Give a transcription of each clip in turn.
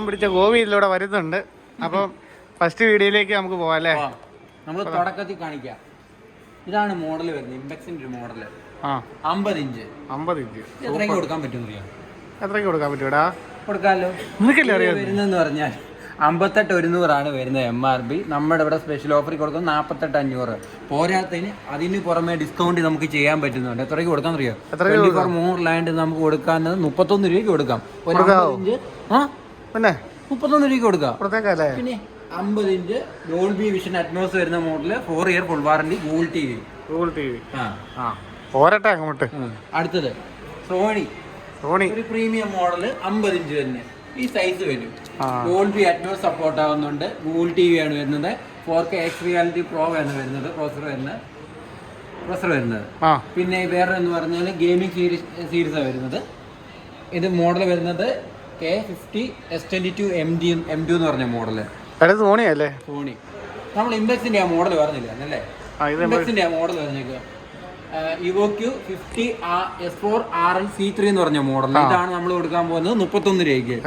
പിടിച്ച ഗോവി ഇതിലൂടെ വരുന്നുണ്ട്. അപ്പം ഫസ്റ്റ് വീഡിയോയിലേക്ക് നമുക്ക് പോവാം അല്ലേ? നമ്മൾ തുടക്കത്തിൽ കാണിക്കാം. ഇതാണ് മോഡൽ വരുന്നത്, ഇംപെക്സിന്റെ ഒരു മോഡല്. 50 ഇഞ്ച്. എത്രയ്ക്ക് കൊടുക്കാൻ പറ്റും? എത്രയ്ക്ക് കൊടുക്കാൻ പറ്റൂടാ? കൊടുക്കാമല്ലോ. നിനക്കല്ലേ അറിയാം. വരുന്നതെന്ന് പറഞ്ഞാൽ 58,100 വരുന്നത് MRP. നമ്മുടെ ഇവിടെ സ്പെഷ്യൽ ഓഫറിൽ കൊടുക്കുന്നത് 48,500. പോരാത്തതിന് അതിന് പുറമെ ഡിസ്കൗണ്ട് നമുക്ക് ചെയ്യാൻ പറ്റുന്നുണ്ട്. എത്രയ്ക്ക് കൊടുക്കാൻ അറിയാം? 24 മോർ ലാൻഡ് നമുക്ക് കൊടുക്കാവുന്നത് 31 രൂപയ്ക്ക് കൊടുക്കാം. ഒരു 50 ഇഞ്ച് പിന്നെ 31 രൂപയ്ക്ക് കൊടുക്കാം. പിന്നെ 50 ഇഞ്ച് ഡോൾബി വിഷൻ അറ്റ്മോസ് വരുന്ന model, 4 year full warranty, Google T V. പോരട്ടെ അങ്ങോട്ട്. അടുത്തത് സോണി ഒരു പ്രീമിയം മോഡല് 50 ഇഞ്ച് തന്നെ ഈ സൈസ് വരും. ഡോൾബി അറ്റ്മോസ് സപ്പോർട്ട് ആവുന്നുണ്ട്. ഗൂഗിൾ ടി വി ആണ് വരുന്നത്. 4K എക്സ് റിയാലിറ്റി പ്രോ ആണ് വരുന്നത്. പ്രൊസസർ വരുന്നത്. പിന്നെ വേറെ എന്ന് പറഞ്ഞാൽ ഗെയിമിംഗ് സീരീസാണ് വരുന്നത്. ഇത് മോഡൽ വരുന്നത് K50 S22 M2 എന്ന് പറഞ്ഞ മോഡല്. സോണി അല്ലേ? സോണി. നമ്മൾ ഇംപെക്സിന്റെ ആ മോഡൽ പറഞ്ഞില്ല അല്ലേ? ഇംപെക്സിന്റെ ആ മോഡൽ പറഞ്ഞേക്കുക. ഇവോക്യു 50 S4 RL C3 എന്ന് പറഞ്ഞ മോഡൽ. ഇതാണ് നമ്മൾ കൊടുക്കാൻ പോകുന്നത് 31 രൂപയ്ക്ക്.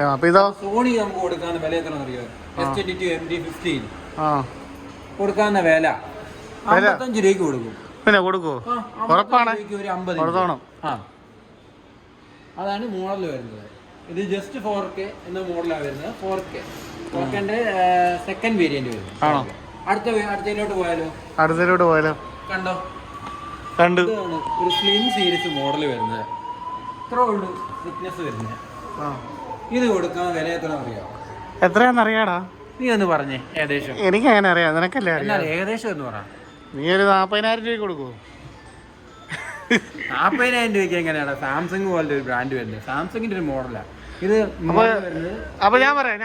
സോണി നമുക്ക് കൊടുക്കാവുന്ന വില എത്ര അറിയോ? S22 MD15 കൊടുക്കാവുന്ന വില 55 രൂപയ്ക്ക് കൊടുക്കും. പിന്നെ കൊടുക്കോ? ഉറപ്പാണ്. ഒരു 50. അതാണ് മോഡൽ വരുന്നത്. ഇത് ജസ്റ്റ് 4K എന്ന മോഡലാണ് വരുന്നത്. 4Kന്റെ സെക്കൻഡ് വേരിയന്റ് വരും. അടുത്തതിലോട്ട് പോയാലോ? കണ്ടു. ഒരു സ്ലിം സീരീസ് മോഡൽ വരുന്നത്. ഇത്ര ഉള്ളൂ തിക്നെസ് വരുന്നത്. ഇത് കൊടുക്കാൻ വില എത്ര അറിയാമോ? എത്രയാന്നറിയാടാ? നീ ഒന്ന് പറഞ്ഞേ ഏകദേശം. എനിക്ക് അങ്ങനെ അറിയാം, നിനക്കല്ലേ അറിയാം. ഏകദേശം എന്ന് പറ. നീ ഒരു 40,000 രൂപ കൊടുക്കൂ. 40,000 രൂപയ്ക്ക് എങ്ങനെയാണ് സാംസങ് പോലത്തെ ഒരു ബ്രാൻഡ് വരുന്നത്? സാംസങ്ങിന്റെ ഒരു മോഡലാണ് ഇത്. അപ്പൊ ഞാൻ പറയാം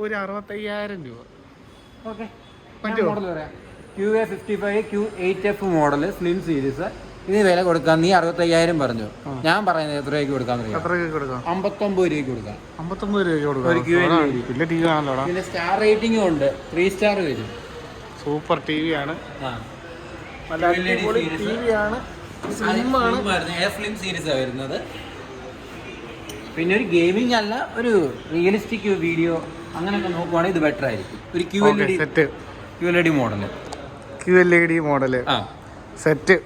ഒരു 65,000 രൂപ. ഓക്കെ, മോഡൽ പറയാം. QA55 Q8F model slim series. ഇതിന് വില കൊടുക്കാം. നീ 65,000 പറഞ്ഞു. ഞാൻ പറയുന്നത് എത്ര രൂപയ്ക്ക് കൊടുക്കാൻ? 59 രൂപയ്ക്ക് കൊടുക്കാം. 59 രൂപയ്ക്ക് കൊടുക്കാം. പിന്നെ സ്റ്റാർ റേറ്റിംഗും ഉണ്ട്. 3 സ്റ്റാർ വരും. സൂപ്പർ ടി വി ആണ്. സ്ലിം സീരീസാണ് വരുന്നത്. പിന്നെ ഒരു ഗെയിമിംഗ് അല്ല, ഒരു റിയലിസ്റ്റിക് വീഡിയോ അങ്ങനെയൊക്കെ നോക്കുവാണെങ്കിൽ ഇത് ബെറ്റർ ആയിരിക്കും. ഒരു QLED മോഡല് സെറ്റ്.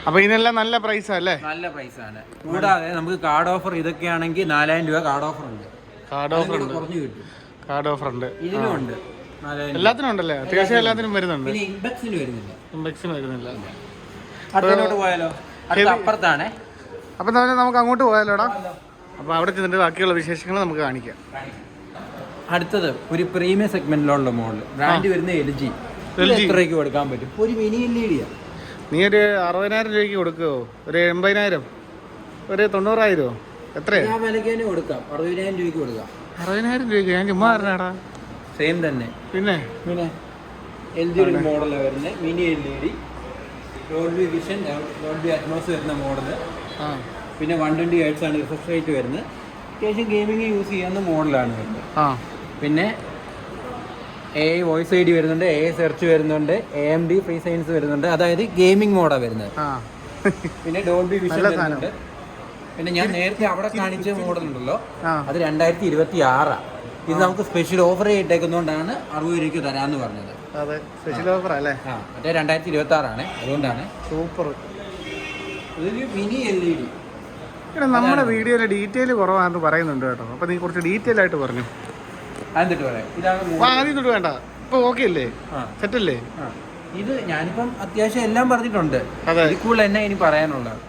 അപ്പൊ ഇതിനെല്ലാം നല്ല പ്രൈസാ അല്ലേ? നല്ല പ്രൈസാണ്. കൂടാതെ നമുക്ക് കാർഡ് ഓഫർ ഇതൊക്കെ ആണെങ്കിൽ 4,000 രൂപ കാർഡ് ഓഫർ ഉണ്ട്. കുറഞ്ഞു കിട്ടും. കാർഡ് ഓഫർ ഉണ്ട്. ഇതിനും ഉണ്ട്. എല്ലാത്തിനും ഉണ്ടല്ലേ? അത്യാവശ്യം എല്ലാത്തിനും വരുന്നുണ്ട്. ഇംപെക്സിന് വരുന്നില്ല. അടുത്തോട്ട് പോയാലോ? അപ്പുറത്താണേ. അപ്പൊ നമുക്ക് അങ്ങോട്ട് പോയാലോടാ. അപ്പൊ അവിടെ ചെന്നിട്ട് ബാക്കിയുള്ള വിശേഷങ്ങൾ നമുക്ക് കാണിക്കാം. അടുത്തത് ഒരു പ്രീമിയം സെഗ്മെന്റിലുള്ള മോഡൽ. ബ്രാൻഡ് വരുന്ന LG. എത്രയ്ക്ക് കൊടുക്കാൻ പറ്റും? ഒരു മിനി LED. നീ ഒരു 60,000 രൂപയ്ക്ക് കൊടുക്കുവോ? ഒരു 80,000, ഒരു 90,000? എത്രയാ? ഞാൻ വിലക്ക് കൊടുക്കാം. 60,000 രൂപയ്ക്ക് കൊടുക്കാം. 60,000 രൂപയ്ക്ക്? ഞാൻ ചുമ്മാ പറഞ്ഞാടാ. സെയിം തന്നെ. പിന്നെ LG ഒരു മോഡലാണ് വരുന്നത്. Mini LED, Dolby vision, Dolby Atmos വരുന്ന മോഡല്. പിന്നെ 120 Hz ആണ് റിഫ്രഷ് റേറ്റ് വരുന്നത്. അത്യാവശ്യം ഗെയിമിങ് യൂസ് ചെയ്യാവുന്ന മോഡലാണ് വരുന്നത്. പിന്നെ AI വോയിസ് ID വരുന്നുണ്ട്, AI സെർച്ച് വരുന്നുണ്ട്, AMD ഫ്രീ സയൻസ് വരുന്നുണ്ട്. അതായത് ഗെയിമിംഗ് മോഡാണ് വരുന്നത്. പിന്നെ ഡോൾബി വിഷൻ വരുന്നുണ്ട്. പിന്നെ ഞാൻ നേരത്തെ അവിടെ കാണിച്ച മോഡൽ ഉണ്ടല്ലോ, അത് 2026. ഇത് നമുക്ക് സ്പെഷ്യൽ ഓഫർ ഇട്ടേക്കുന്നതുകൊണ്ടാണ് 60 രൂപയ്ക്ക് തരാമെന്ന് പറഞ്ഞത്. സ്പെഷ്യൽ ഓഫർ അല്ലേ? മറ്റേ 2026 അതുകൊണ്ടാണ്. സൂപ്പർ. ഇതൊരു മിനി LED. നമ്മുടെ വീഡിയോയിലെ ഡീറ്റെയിൽ കുറവാണെന്ന് പറയുന്നുണ്ട് കേട്ടോ. അപ്പൊ നീ കുറച്ച് ഡീറ്റെയിൽ ആയിട്ട് പറഞ്ഞു. ആദ്യം തൊട്ട് വേണ്ട, ഇപ്പൊ ഓക്കെ അല്ലേ? സെറ്റ് അല്ലേ? ഇത് ഞാനിപ്പം അത്യാവശ്യം എല്ലാം പറഞ്ഞിട്ടുണ്ട്. കൂടുതൽ എന്നെ ഇനി പറയാനുള്ളത്.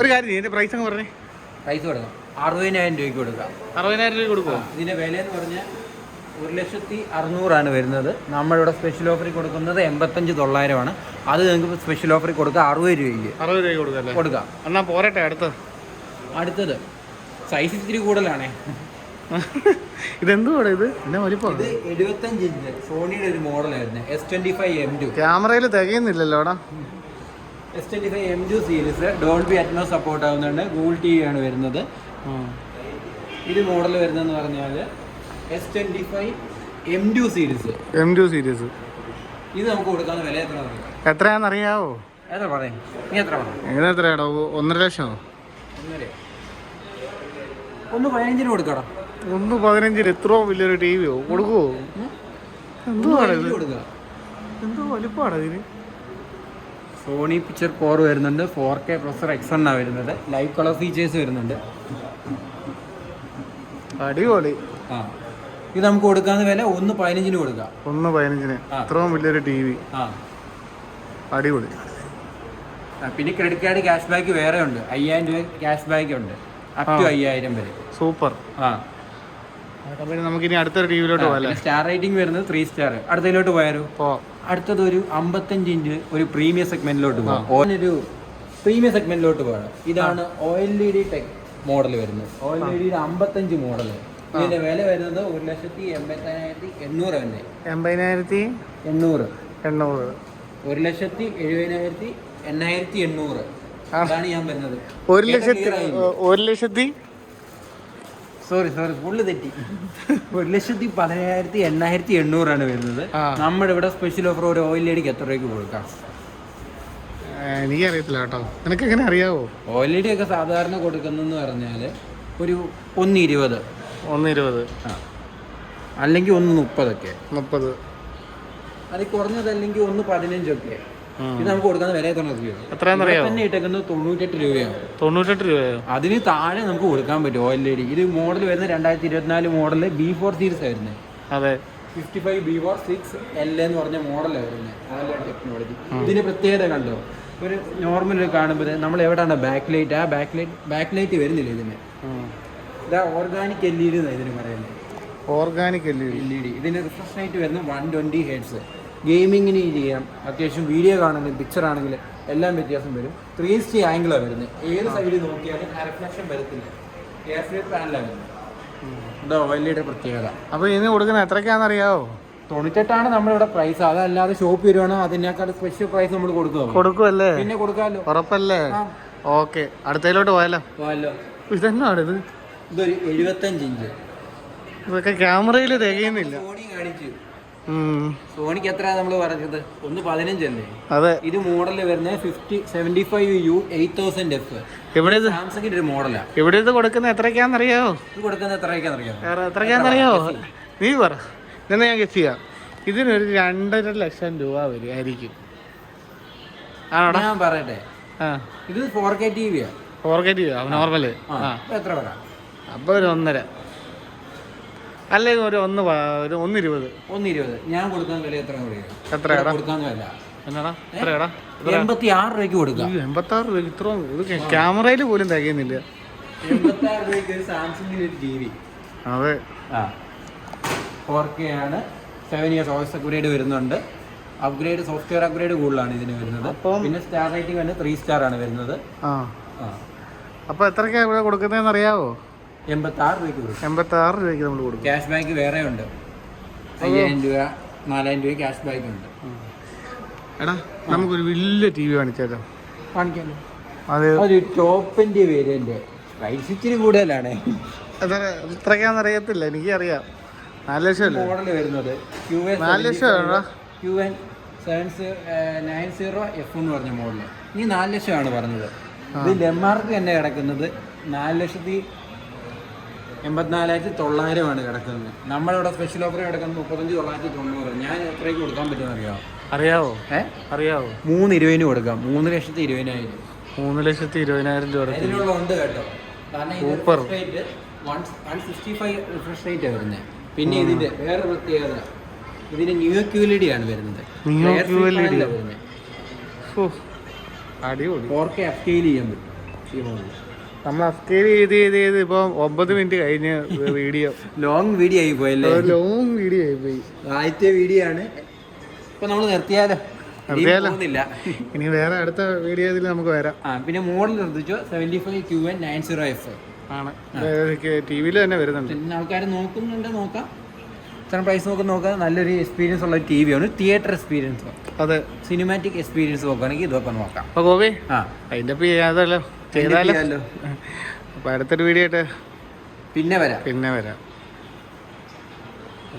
ഒരു കാര്യം, പ്രൈസ് അങ്ങ് പറഞ്ഞേ. പ്രൈസ് കൊടുക്കാം. 60,000 രൂപയ്ക്ക് കൊടുക്കാം. 60,000 രൂപ കൊടുക്കുമോ? ഇതിന്റെ വില എന്ന് പറഞ്ഞാൽ 1,600,000 വരുന്നത്. നമ്മളിവിടെ സ്പെഷ്യൽ ഓഫറിൽ കൊടുക്കുന്നത് 85,900. അത് നിങ്ങൾക്ക് സ്പെഷ്യൽ ഓഫറിൽ കൊടുക്കുക 60 രൂപയ്ക്ക്. 60 രൂപയ്ക്ക് കൊടുക്കാം. എന്നാ പോരട്ടെ. അടുത്തത് സൈസ് ഇത്തിരി കൂടുതലാണേ. ഇതെന്തുവാണ് ഇത്? എന്നാ വലിപ്പം? ഇത് 75 ഇഞ്ച് സോണിയുടെ ഒരു മോഡലായിരുന്നു. S25 M2. ക്യാമറയിൽ തികയുന്നില്ലല്ലോടാ. S25 M2 series Dolby Atmos support ആവുന്നുണ്ട്. ഗൂഗിൾ TV ആണ് വരുന്നത്. ഇത് മോഡൽ വരുന്നതെന്ന് പറഞ്ഞാൽ S25 M2 സീരീസ്. ഇത് നമുക്ക് കൊടുക്കാവുന്ന വില എത്രയാണെന്നറിയാവോ? എത്ര പറയും? നീ എത്ര പറയും? എത്രയാടോ? 1.5 ലക്ഷമോ? 1.15 കൊടുക്കടാ. 1.15 എത്രയോ വലിയൊരു ടി വിയോ കൊടുക്കുവോ? എന്തുവാണ് ഇത്? എന്തോ വലിപ്പമാണ് ഇതിന്. സോണി പിക്ചർ കോർ വരുന്നുണ്ട്, 4K പ്രൊസസർ X1 ആണ് വരുന്നത്, ലൈവ് കളർ ഫീച്ചേഴ്സ് വരുന്നുണ്ട്. അടിപൊളി. ആ ഇത് നമുക്ക് കൊടുക്കാവുന്ന വില 1.15 കൊടുക്കാം. 1.15 ഇത്രയും വലിയൊരു ടി വി. അടിപൊളി. പിന്നെ ക്രെഡിറ്റ് കാർഡ് ക്യാഷ് ബാക്ക് വേറെ ഉണ്ട്, 5000 രൂപ ക്യാഷ് ബാക്ക് ഉണ്ട്, അപ് ടു 5000 വരെ. സൂപ്പർ. നമുക്ക് ഇനി അടുത്തൊരു ടി വിയിലോട്ട് പോകാം. സ്റ്റാർ റേറ്റിംഗ് വരുന്നത് 3 സ്റ്റാർ. അടുത്തതിലോട്ട് പോയാലോ? അടുത്തത് ഒരു 55 ഇഞ്ച് ഒരു പ്രീമിയം സെഗ്മെന്റിലോട്ട് പോകാം. ഒരു പ്രീമിയം സെഗ്മെന്റിലോട്ട് പോകണം. ഇതാണ് OLED ടെക് മോഡൽ വരുന്നത്. OLED 55 model. ഇതിന്റെ വില വരുന്നത് 1,85,800 തന്നെ. 80,800. 1,70,800 അതാണ് ഞാൻ വരുന്നത്. 1,00,000 സോറി ഫുള്ള് തെറ്റി. 1,11,800 ആണ് വരുന്നത്. നമ്മുടെ ഇവിടെ സ്പെഷ്യൽ ഓഫർ ഒരു OLEDക്ക് എത്ര രൂപയ്ക്ക് കൊടുക്കാം? എനിക്കറിയത്തില്ല കേട്ടോ. നിനക്ക് എങ്ങനെ അറിയാവോ? OLED ഒക്കെ സാധാരണ കൊടുക്കുന്നെന്ന് പറഞ്ഞാൽ ഒരു 1,20. 1,20 അല്ലെങ്കിൽ 1,30 ഒക്കെ. 30 അതിൽ കുറഞ്ഞതല്ലെങ്കിൽ 1,15 ഒക്കെ. ഇത് നമുക്ക് കൊടുക്കുന്ന വില എത്രയാണെന്നറിയാമോ? ഇട്ടേക്കുന്നത് 98 രൂപയാണ്. 98 രൂപയോ? അതിന് താഴെ നമുക്ക് കൊടുക്കാൻ പറ്റും OLED. ഇത് മോഡൽ വരുന്നത് 2024 മോഡൽ B4 സീരീസ് ആയിരുന്നത്. അതെ, 55 B4 6L എന്ന് പറഞ്ഞ മോഡലാണ് വരുന്നത്. OLED technology. ഇതിന് പ്രത്യേകത കണ്ടോ? ഒരു നോർമൽ കാണുമ്പോൾ നമ്മൾ എവിടെയാണ് ബാക്ക് ലൈറ്റ്, ആ ബാക്ക് ലൈറ്റ് വരുന്നില്ല ഇതിന്. ഇതാ ഓർഗാനിക് LED എന്നാണ് ഇതിന് പറയുന്നത്. Organic LED. ഇതിന് റിഫ്രഷ് റേറ്റ് വരുന്നത് 120 Hz. ഗെയിമിങ്ങിന് ചെയ്യാം, അത്യാവശ്യം വീഡിയോ കാണുന്നത്, പിക്ചർ ആണെങ്കിൽ എല്ലാം വ്യത്യാസം വരും. 360 ആംഗിളാണ് വരുന്നത്. ഏത് സൈഡിൽ നോക്കിയാലും ആ റിഫ്ലക്ഷൻ വരത്തില്ല. എയർ ഫ്രീ പാനലാണ് വരുന്നത്. ഇതാ OLED പ്രത്യേകത. അപ്പോൾ ഇതിന് കൊടുക്കുന്നത് എത്രയ്ക്കാണെന്നറിയാവോ? 98 നമ്മളിവിടെ പ്രൈസ്. അതല്ലാതെ ഷോപ്പ് വരുവാണോ അതിനേക്കാൾ സ്പെഷ്യൽ പ്രൈസ് നമ്മൾ കൊടുക്കുമല്ലേ? പിന്നെ കൊടുക്കാമല്ലോ. ഉറപ്പല്ലേ? ഓക്കെ, അടുത്തതിലോട്ട് പോയാലോ? ഇതെന്നാണ് ഇത്? ഇതൊരു 75 ഇഞ്ച്. ഇതൊക്കെ ക്യാമറയിൽ തികയുന്നില്ല. സോണി കാണിച്ചു. സോണിക്ക് എത്ര നമ്മൾ പറഞ്ഞത്? 1.15 അല്ലേ? അതെ. ഇത് മോഡൽ വരുന്നത് 75U 8000F. ഇവിടെ സാംസങ്ങിന്റെ ഒരു മോഡലാണ്. ഇവിടെ ഇത് കൊടുക്കുന്നത് എത്രയ്ക്കാണെന്നറിയാവോ? ഇത് കൊടുക്കുന്നത് എത്രയ്ക്കാണെന്നറിയാവോ? നീ പറ, ഇതെന്ന് ഞാൻ ഗസ് ചെയ്യാം. ഇതിനൊരു 2.5 ലക്ഷം രൂപ വരുമായിരിക്കും. ആണോടാ? ഞാൻ പറയട്ടെ, ഇത് 4K TV ആണ്. 4K TV normal. എത്ര പറയാം? അപ്പോൾ ഒരു 1.5 അല്ലെങ്കിൽ ഒരു 1.20. 1.20 ഞാൻ കൊടുക്കാൻ വില എത്ര? എത്രയാടാ കൊടുക്കാൻ വില? എന്നാടാ എത്രയാടാ? 86 രൂപയ്ക്ക് കൊടുക്കാം. 86 രൂപ? ഇത്രയും ഇത് ക്യാമറയിൽ പോലും തികയുന്നില്ല. 86 രൂപയ്ക്ക് ഒരു സാംസങ്ങിന്റെ ഒരു TV. അതെ. 4K ആണ്. 7 years OS അപ്ഗ്രേഡ് വരുന്നുണ്ട്. അപ്ഗ്രേഡ് സോഫ്റ്റ്വെയർ അപ്ഗ്രേഡ് കൂടുതലാണ് ഇതിന് വരുന്നത്. പിന്നെ സ്റ്റാർ റേറ്റിംഗ് തന്നെ 3 സ്റ്റാർ ആണ് വരുന്നത്. അപ്പോൾ എത്രയ്ക്കാണ് ഇവിടെ കൊടുക്കുന്നതെന്ന് അറിയാവോ? 86 രൂപയ്ക്ക് കൊടുക്കും. 86 രൂപയ്ക്ക് നമ്മൾ കൊടുക്കും. ക്യാഷ് ബാക്ക് വേറെ ഉണ്ട്. 5000 രൂപ 4000 രൂപ ക്യാഷ് ബാക്ക് ഉണ്ട്. എടാ, നമുക്കൊരു വലിയ TV കാണിച്ചാലോ? കാണിക്കാമല്ലോ. ഒരു ടോപ്പിൻ്റെ വേരിയന്റ് പ്രൈസ് ഇച്ചിരി കൂടുതലാണ്. എത്രയ്ക്കാന്ന് അറിയത്തില്ല, എനിക്കറിയാം. 4 ലക്ഷം മോഡൽ വരുന്നത് 4 ലക്ഷം QN790F എന്ന് പറഞ്ഞ മോഡൽ. ഈ 4 ലക്ഷമാണ് പറഞ്ഞത്. ഇതിൽ MRP തന്നെ കിടക്കുന്നത് 4,84,900 കിടക്കുന്നത്. നമ്മളിവിടെ സ്പെഷ്യൽ ഓഫർ കിടക്കുന്നത് 35,990. ഞാൻ എത്രയ്ക്ക് കൊടുക്കാൻ പറ്റുമെന്ന് അറിയാവോ? അറിയാവോ? 3.20 കൊടുക്കാം. 3,20,000. 3,20,000 രൂപ ഇതിനുള്ള ഉണ്ട് കേട്ടോ. കാരണം ഇത് 165 റിഫ്രഷ് റേറ്റ് വരുന്നത്. പിന്നെ ഇതിന്റെ വേറെ പ്രത്യേകത, ഇതിന് ന്യൂ QLED ആണ് വരുന്നത്. അടിപൊളി. 4K അപ്സ്കെയിൽ ചെയ്യാൻ പറ്റും ഈ മോഡൽ. നമ്മൾ അപ്സ്കെയിൽ ചെയ്ത് ഇപ്പം 9 മിനിറ്റ് കഴിഞ്ഞ് വീഡിയോ ലോങ് വീഡിയോ ആയി പോയല്ലേ? ലോങ് വീഡിയോ ആയി പോയി. ആദ്യത്തെ വീഡിയോ ആണ്. ഇപ്പൊ നമ്മൾ നിർത്തിയാലോ? ഇനി വേറെ അടുത്ത വീഡിയോയിൽ നമുക്ക് വരാം. പിന്നെ മോഡൽ ശ്രദ്ധിച്ചോ, 75 QN90F ആണ്. TV-യിൽ തന്നെ വരുന്നുണ്ട്. ആൾക്കാർ നോക്കുന്നുണ്ട്, നോക്കാം. ഇത്ര പ്രൈസ് നോക്കാം. നല്ലൊരു എക്സ്പീരിയൻസ് ഉള്ള TV ആണ്. തിയേറ്റർ എക്സ്പീരിയൻസ്, അതെ, സിനിമാറ്റിക് എക്സ്പീരിയൻസ് നോക്കുകയാണെങ്കിൽ ഇതൊക്കെ നോക്കാം. അപ്പോൾ ഗോപി അതിൻ്റെ ചെയ്താലോ? അപ്പോൾ അടുത്തൊരു വീഡിയോ ആയിട്ട് പിന്നെ വരാം.